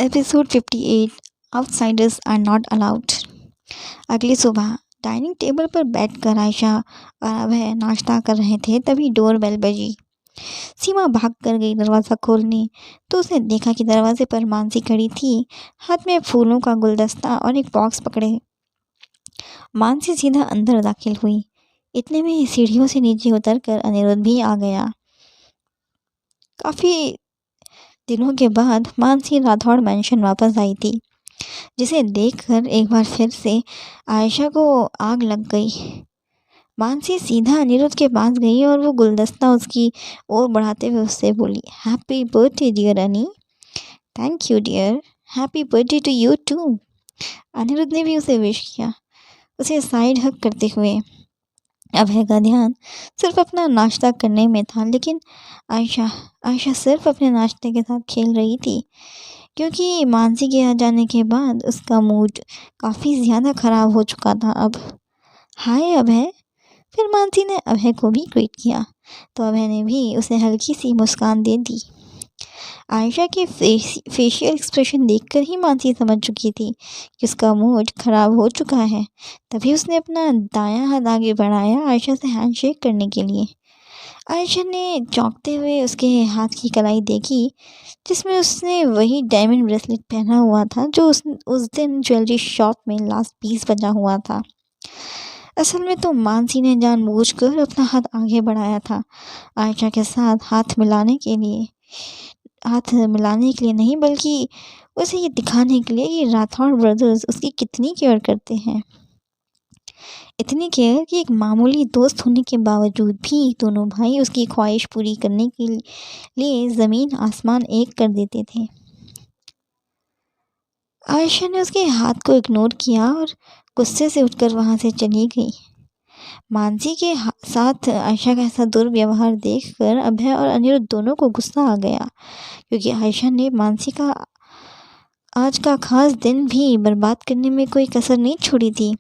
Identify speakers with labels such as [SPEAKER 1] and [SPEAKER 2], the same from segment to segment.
[SPEAKER 1] Episode 58। Outsiders are not allowed. अगली सुबह dining table पर बैठकर आयशा और अभय नाश्ता कर रहे थे, तभी डोर बेल बजी। सीमा भाग कर गई दरवाज़ा खोलने, तो उसने देखा कि दरवाजे पर मानसी खड़ी थी, हाथ में फूलों का गुलदस्ता और एक बॉक्स पकड़े। मानसी सीधा अंदर दाखिल हुई। इतने में सीढ़ियों से नीचे उतरकर अनिरुद्ध भी आ गया। काफ़ी दिनों के बाद मानसी राठौड़ मैंशन वापस आई थी, जिसे देखकर एक बार फिर से आयशा को आग लग गई। मानसी सीधा अनिरुद्ध के पास गई और वो गुलदस्ता उसकी ओर बढ़ाते हुए उससे बोली, happy birthday dear Ani. Thank you dear, happy birthday to you too. Aniruddh ने भी उसे विश किया, उसे साइड हग करते हुए। अभय का ध्यान सिर्फ अपना नाश्ता करने में था, लेकिन आयशा आयशा सिर्फ अपने नाश्ते के साथ खेल रही थी, क्योंकि मानसी के आ जाने के बाद उसका मूड काफ़ी ज़्यादा ख़राब हो चुका था। अब हाय अभय, फिर मानसी ने अभय को भी ग्रीट किया, तो अभय ने भी उसे हल्की सी मुस्कान दे दी। आयशा के फेशियल एक्सप्रेशन देखकर ही मानसी समझ चुकी थी कि उसका मूड ख़राब हो चुका है। तभी उसने अपना दायां हाथ आगे बढ़ाया आयशा से हैंडशेक करने के लिए। आयशा ने चौंकते हुए उसके हाथ की कलाई देखी, जिसमें उसने वही डायमंड ब्रेसलेट पहना हुआ था जो उस दिन ज्वेलरी शॉप में लास्ट पीस बचा हुआ था। असल में तो मानसी ने जानबूझकर अपना हाथ आगे बढ़ाया था, आयशा के साथ हाथ मिलाने के लिए नहीं, बल्कि उसे ये दिखाने के लिए कि राठौड़ ब्रदर्स उसकी कितनी केयर करते हैं। इतनी केयर कि एक मामूली दोस्त होने के बावजूद भी दोनों भाई उसकी ख्वाहिश पूरी करने के लिए ज़मीन आसमान एक कर देते थे। आयशा ने उसके हाथ को इग्नोर किया और गुस्से से उठकर वहाँ से चली गई। मानसी के साथ आयशा का ऐसा दुर्व्यवहार देखकर अभय और अनिरुद्ध दोनों को गुस्सा आ गया, क्योंकि आयशा ने मानसी का आज का खास दिन भी बर्बाद करने में कोई कसर नहीं छोड़ी थी।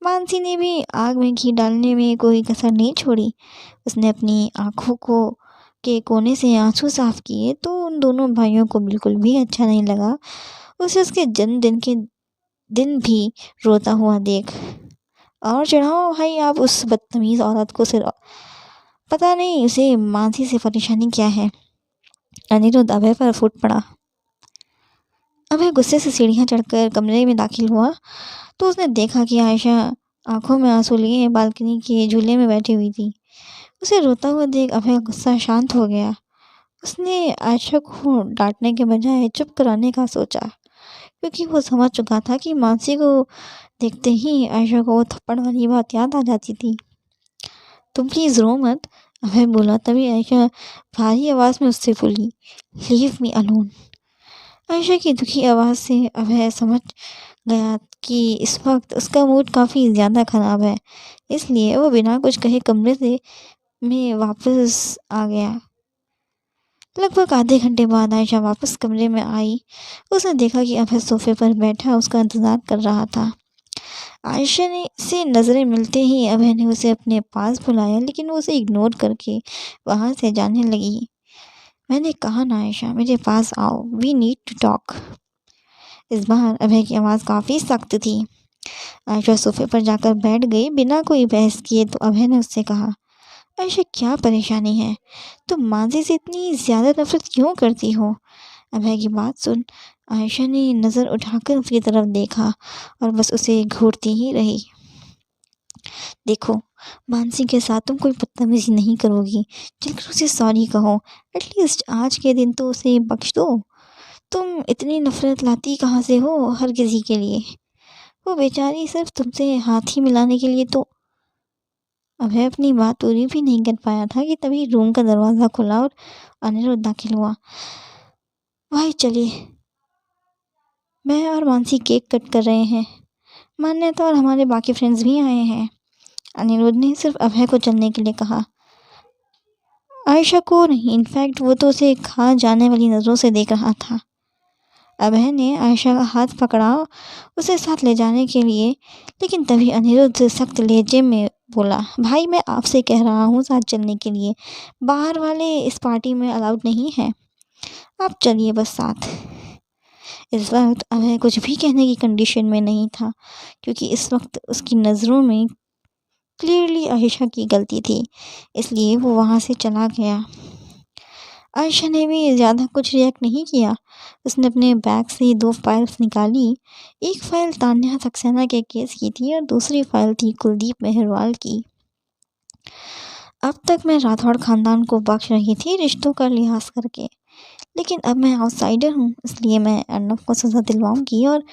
[SPEAKER 1] मानसी ने भी आग में घी डालने में कोई कसर नहीं छोड़ी। उसने अपनी आँखों के कोने से आंसू साफ किए, तो उन दोनों भाइयों को बिल्कुल भी अच्छा नहीं लगा उसे उसके जन्मदिन के दिन भी रोता हुआ देख। और चढ़ाओ भाई आप उस बदतमीज़ औरत को, सिर पता नहीं उसे मानसी से परेशानी क्या है। अनिरुद्ध अभय पर फूट पड़ा। अभय गुस्से से सीढ़ियाँ चढ़कर कमरे में दाखिल हुआ, तो उसने देखा कि आयशा आंखों में आंसू लिए बालकनी के झूले में बैठी हुई थी। उसे रोता हुआ देख अभय का गुस्सा शांत हो गया। उसने आयशा को डांटने के बजाय चुप कराने का सोचा, क्योंकि वो समझ चुका था कि मानसी को देखते ही आयशा को वो थप्पड़ वाली बात याद आ जाती थी। तुम प्लीज़ रो मत, अभय बोला। तभी आयशा भारी आवाज़ में उससे बोली, लीव मी अलोन। आयशा की दुखी आवाज़ से अभय समझ गया कि इस वक्त उसका मूड काफ़ी ज़्यादा ख़राब है, इसलिए वो बिना कुछ कहे कमरे में वापस आ गया। लगभग आधे घंटे बाद आयशा वापस कमरे में आई। उसने देखा कि अभय सोफे पर बैठा उसका इंतज़ार कर रहा था। आयशा ने से नज़रें मिलते ही अभय ने उसे अपने पास बुलाया, लेकिन वो उसे इग्नोर करके वहाँ से जाने लगी। मैंने कहा ना आयशा, मेरे पास आओ, वी नीड टू टॉक। इस बार अभय की आवाज़ काफ़ी सख्त थी। आयशा सोफे पर जाकर बैठ गई बिना कोई बहस किए। तो अभय ने उससे कहा, आयशा क्या परेशानी है, तुम मानसी से इतनी ज़्यादा नफरत क्यों करती हो? अभय की बात सुन आयशा ने नज़र उठाकर उसकी तरफ देखा और बस उसे घूरती ही रही। देखो, मानसी के साथ तुम कोई बदतमीजी नहीं करोगी, चलकर उसे सॉरी कहो। एटलीस्ट आज के दिन तो उसे बख्श दो। तुम इतनी नफरत लाती कहाँ से हो हर किसी के लिए? वो बेचारी सिर्फ तुमसे हाथ ही मिलाने के लिए तो। अभय अपनी बात पूरी भी नहीं कर पाया था कि तभी रूम का दरवाज़ा खुला और अनिरुद्ध दाखिल हुआ। भाई चलिए, मैं और मानसी केक कट कर रहे हैं। मान्यता और हमारे बाकी फ्रेंड्स भी आए हैं। अनिरुद्ध ने सिर्फ अभय को चलने के लिए कहा, आयशा को नहीं। इनफैक्ट वो तो उसे खा जाने वाली नज़रों से देख रहा था। अभय ने आयशा का हाथ पकड़ा उसे साथ ले जाने के लिए, लेकिन तभी अनिरुद्ध सख्त लहजे में बोला, भाई मैं आपसे कह रहा हूँ साथ चलने के लिए, बाहर वाले इस पार्टी में अलाउड नहीं है। आप चलिए बस साथ। इस वक्त अभय कुछ भी कहने की कंडीशन में नहीं था, क्योंकि इस वक्त उसकी नज़रों में क्लियरली आयशा की गलती थी, इसलिए वो वहाँ से चला गया। आयशा ने भी ज़्यादा कुछ रिएक्ट नहीं किया। उसने अपने बैग से 2 फाइल्स निकाली। एक फ़ाइल तान्या सक्सेना के केस की थी और दूसरी फ़ाइल थी कुलदीप मेहरवाल की। अब तक मैं राठौड़ ख़ानदान को बख्श रही थी रिश्तों का लिहाज करके, लेकिन अब मैं आउटसाइडर हूँ, इसलिए मैं अर्नब को सज़ा दिलवाऊंगी और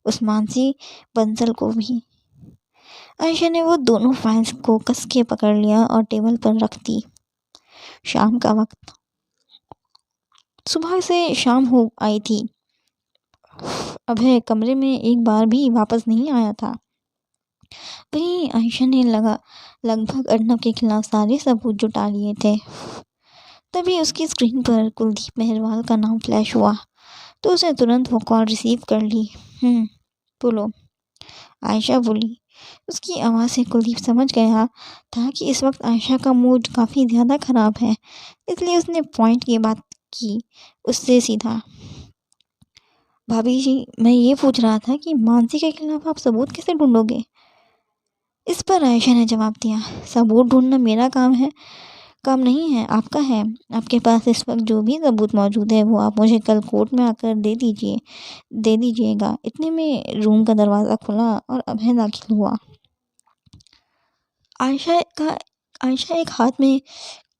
[SPEAKER 1] उस मानसी बंसल को भी। आयशा ने वो दोनों फाइल्स को कस के पकड़ लिया और टेबल पर रख दी। शाम का वक्त। सुबह से शाम हो आई थी। अभय कमरे में एक बार भी वापस नहीं आया था। वहीं आयशा ने लगभग अर्नब के खिलाफ सारे सबूत जुटा लिए थे। तभी उसकी स्क्रीन पर कुलदीप मेहरवाल का नाम फ्लैश हुआ, तो उसने तुरंत वो कॉल रिसीव कर ली। बोलो, आयशा बोली। उसकी आवाज़ से कुलदीप समझ गया था कि इस वक्त आयशा का मूड काफ़ी ज़्यादा ख़राब है, इसलिए उसने पॉइंट की बात की उससे सीधा। भाभी जी, मैं ये पूछ रहा था कि मानसी के खिलाफ आप सबूत कैसे ढूंढोगे? इस पर आयशा ने जवाब दिया, सबूत ढूंढना मेरा काम नहीं है, आपका है। आपके पास इस वक्त जो भी सबूत मौजूद है वो आप मुझे कल कोर्ट में आकर दे दीजिएगा। इतने में रूम का दरवाज़ा खुला और अभय दाखिल हुआ। आयशा एक हाथ में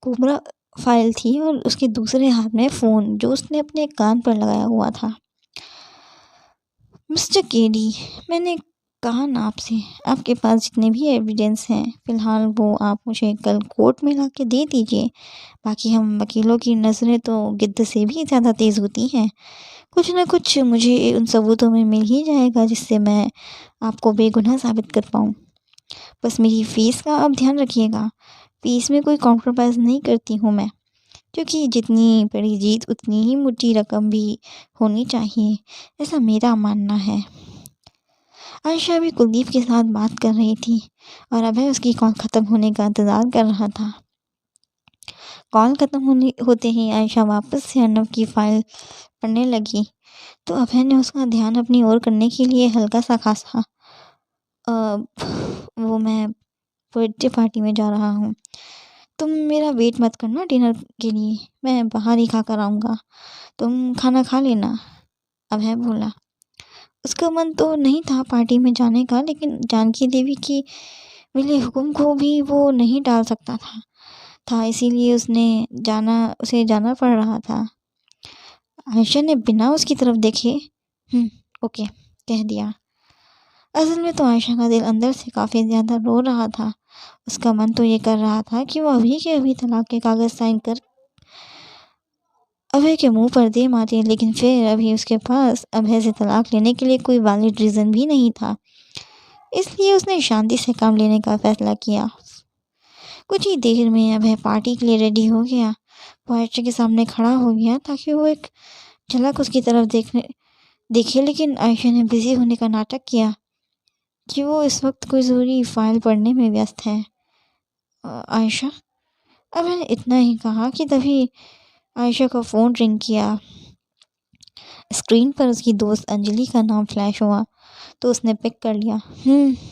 [SPEAKER 1] कोबरा फाइल थी और उसके दूसरे हाथ में फ़ोन, जो उसने अपने कान पर लगाया हुआ था। मिस्टर केडी, मैंने कहा ना आपसे, आपके पास जितने भी एविडेंस हैं फ़िलहाल वो आप मुझे कल कोर्ट में ला के दे दीजिए। बाकी हम वकीलों की नज़रें तो गिद्ध से भी ज़्यादा तेज़ होती हैं। कुछ ना कुछ मुझे उन सबूतों में मिल ही जाएगा जिससे मैं आपको बेगुनाह साबित कर पाऊँ। बस मेरी फ़ीस का आप ध्यान रखिएगा। फ़ीस में कोई कॉम्प्रोमाइज़ नहीं करती हूँ मैं, क्योंकि जितनी बड़ी जीत उतनी ही मोटी रकम भी होनी चाहिए, ऐसा मेरा मानना है। आयशा भी कुलदीप के साथ बात कर रही थी और अभय उसकी कॉल ख़त्म होने का इंतज़ार कर रहा था। कॉल ख़त्म होते ही आयशा वापस से अर्नब की फ़ाइल पढ़ने लगी, तो अभय ने उसका ध्यान अपनी ओर करने के लिए हल्का सा खासा, वो मैं बर्थडे पार्टी में जा रहा हूँ, तुम मेरा वेट मत करना डिनर के लिए, मैं बाहर ही खा कर आऊँगा, तुम खाना खा लेना। अभय बोला। उसका मन तो नहीं था पार्टी में जाने का, लेकिन जानकी देवी की मिले हुक्म को भी वो नहीं टाल सकता था, इसीलिए उसे जाना पड़ रहा था। आयशा ने बिना उसकी तरफ देखे ओके कह दिया। असल में तो आयशा का दिल अंदर से काफ़ी ज़्यादा रो रहा था। उसका मन तो ये कर रहा था कि वो अभी के अभी तलाक के कागज़ साइन कर अभय के मुंह पर दे मारे, लेकिन फिर अभी उसके पास अभय से तलाक लेने के लिए कोई वैलिड रीज़न भी नहीं था, इसलिए उसने शांति से काम लेने का फ़ैसला किया। कुछ ही देर में अभय पार्टी के लिए रेडी हो गया। वो आयशा के सामने खड़ा हो गया ताकि वो एक झलक उसकी तरफ देखे, लेकिन आयशा ने बिज़ी होने का नाटक किया कि वो इस वक्त कोई ज़रूरी फ़ाइल पढ़ने में व्यस्त है। आयशा, अब मैंने इतना ही कहा कि तभी आयशा का फ़ोन रिंग किया। स्क्रीन पर उसकी दोस्त अंजलि का नाम फ्लैश हुआ, तो उसने पिक कर लिया।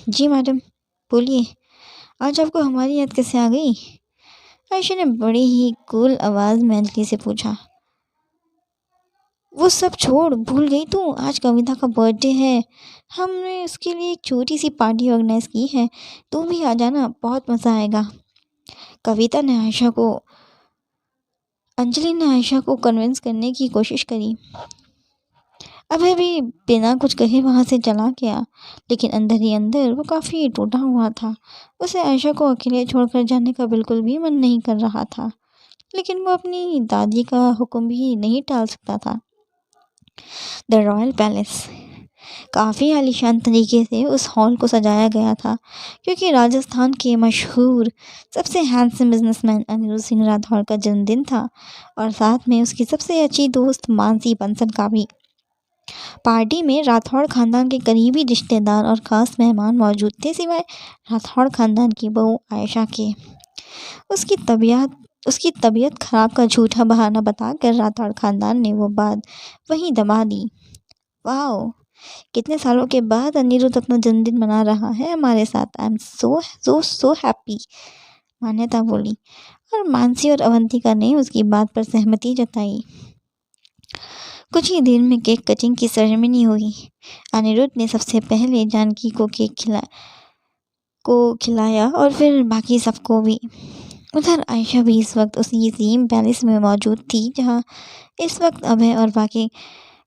[SPEAKER 1] जी मैडम, बोलिए, आज आपको हमारी याद कैसे आ गई? आयशा ने बड़ी ही कूल आवाज़ में अंजलि से पूछा। वो सब छोड़, भूल गई तू? आज कविता का बर्थडे है, हमने उसके लिए एक छोटी सी पार्टी ऑर्गेनाइज़ की है, तू भी आ जाना, बहुत मज़ा आएगा। अंजलि ने आयशा को कन्विंस करने की कोशिश करी। अभय भी बिना कुछ कहे वहाँ से चला गया, लेकिन अंदर ही अंदर वो काफ़ी टूटा हुआ था। उसे आयशा को अकेले छोड़कर जाने का बिल्कुल भी मन नहीं कर रहा था, लेकिन वो अपनी दादी का हुक्म भी नहीं टाल सकता था। द रॉयल पैलेस काफ़ी आलीशान तरीके से उस हॉल को सजाया गया था, क्योंकि राजस्थान के मशहूर सबसे हैंडसम बिजनेसमैन अनिरुद्ध सिंह राठौर का जन्मदिन था और साथ में उसकी सबसे अच्छी दोस्त मानसी बंसल का भी। पार्टी में राठौड़ ख़ानदान के करीबी रिश्तेदार और ख़ास मेहमान मौजूद थे, सिवाय राठौड़ ख़ानदान की बहू आयशा के। उसकी तबीयत खराब का झूठा बहाना बताकर राठौड़ ख़ानदान ने वो बात वहीं दबा दी। वाओ! कितने सालों के बाद अनिरुद्ध अपना जन्मदिन मना रहा है हमारे साथ। I am so so so happy, मान्यता बोली। और मानसी और अवंतिका ने उसकी बात पर सहमति जताई। कुछ ही देर में केक कटिंग की सेरेमनी हुई। अनिरुद्ध ने सबसे पहले जानकी को केक खिलाया और फिर बाकी सबको भी। उधर आयशा भी इस वक्त उसी सेम पैलेस में मौजूद थी जहां इस वक्त अभय और बाकी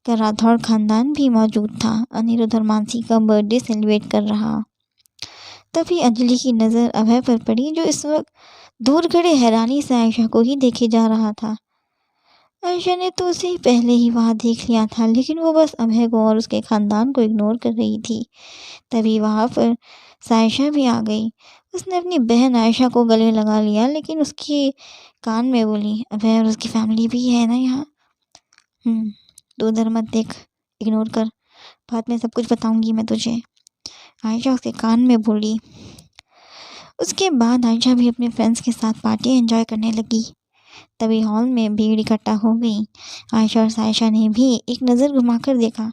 [SPEAKER 1] का राठौड़ खानदान भी मौजूद था। अनिरुद्ध और मानसी का बर्थडे सेलिब्रेट कर रहा। तभी अंजलि की नज़र अभय पर पड़ी, जो इस वक्त दूर खड़े हैरानी से आयशा को ही देखे जा रहा था। आयशा ने तो उसे पहले ही वहां देख लिया था, लेकिन वो बस अभय को और उसके खानदान को इग्नोर कर रही थी। तभी वहां पर सायशा भी आ गई। उसने अपनी बहन आयशा को गले लगा लिया, लेकिन उसके कान में बोली, अभय और उसकी फैमिली भी है ना यहाँ। तू उधर मत देख, इग्नोर कर, बाद में सब कुछ बताऊंगी मैं तुझे, आयशा उसके कान में बोली। उसके बाद आयशा भी अपने फ्रेंड्स के साथ पार्टी एंजॉय करने लगी। तभी हॉल में भीड़ इकट्ठा हो गई। आयशा और सायशा ने भी एक नज़र घुमाकर देखा।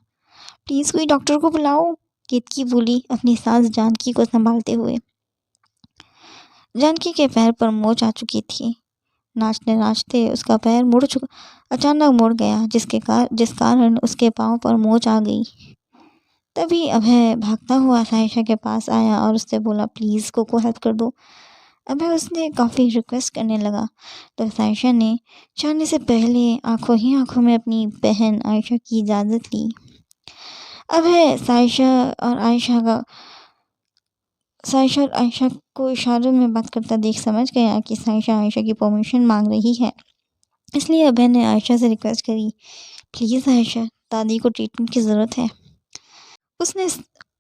[SPEAKER 1] प्लीज़ कोई डॉक्टर को बुलाओ, केतकी बोली अपनी सास जानकी को संभालते हुए। जानकी के पैर पर मोच आ चुकी थी। नाचते नाचते उसका पैर अचानक मुड़ गया, जिस कारण उसके पाँव पर मोच आ गई। तभी अभय भागता हुआ सायशा के पास आया और उससे बोला, प्लीज़ को हेल्प कर दो। अभय उसने काफ़ी रिक्वेस्ट करने लगा, तो सायशा ने जाने से पहले आंखों ही आंखों में अपनी बहन आयशा की इजाज़त ली। अभय सायशा और आयशा को इशारों में बात करता देख समझ गया कि सायशा आयशा की परमिशन मांग रही है। इसलिए अभय ने आयशा से रिक्वेस्ट करी, प्लीज़ आयशा, दादी को ट्रीटमेंट की ज़रूरत है।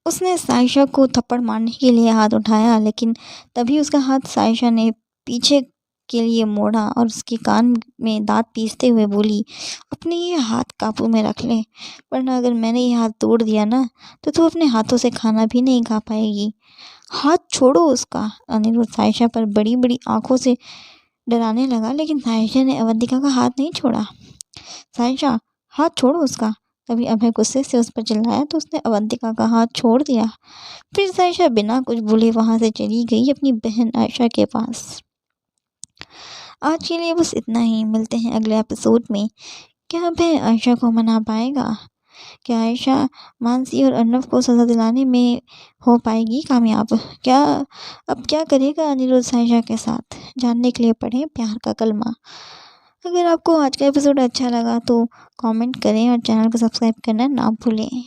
[SPEAKER 1] उसने सायशा को थप्पड़ मारने के लिए हाथ उठाया, लेकिन तभी उसका हाथ सायशा ने पीछे के लिए मोड़ा और उसके कान में दांत पीसते हुए बोली, अपने ये हाथ काबू में रख ले, वरना अगर मैंने ये हाथ तोड़ दिया ना तो तू अपने हाथों से खाना भी नहीं खा पाएगी। हाथ छोड़ो उसका। अनिरुद्ध सायशा पर बड़ी बड़ी आंखों से डराने लगा, लेकिन सायशा ने अवंतिका का हाथ नहीं छोड़ा। सायशा, हाथ छोड़ो उसका। तभी अभय गुस्से से उस पर चिल्लाया तो उसने अवंतिका का हाथ छोड़ दिया। फिर सायशा बिना कुछ बोले वहां से चली गई अपनी बहन आयशा के पास। आज के लिए बस इतना ही। मिलते हैं अगले एपिसोड में। क्या अभय आयशा को मना पाएगा? क्या आयशा मानसी और अर्नव को सजा दिलाने में हो पाएगी कामयाब? अब क्या करेगा अनिरुद्ध सायशा के साथ? जानने के लिए पढ़ें प्यार का कलमा। अगर आपको आज का एपिसोड अच्छा लगा तो कमेंट करें और चैनल को सब्सक्राइब करना ना भूलें।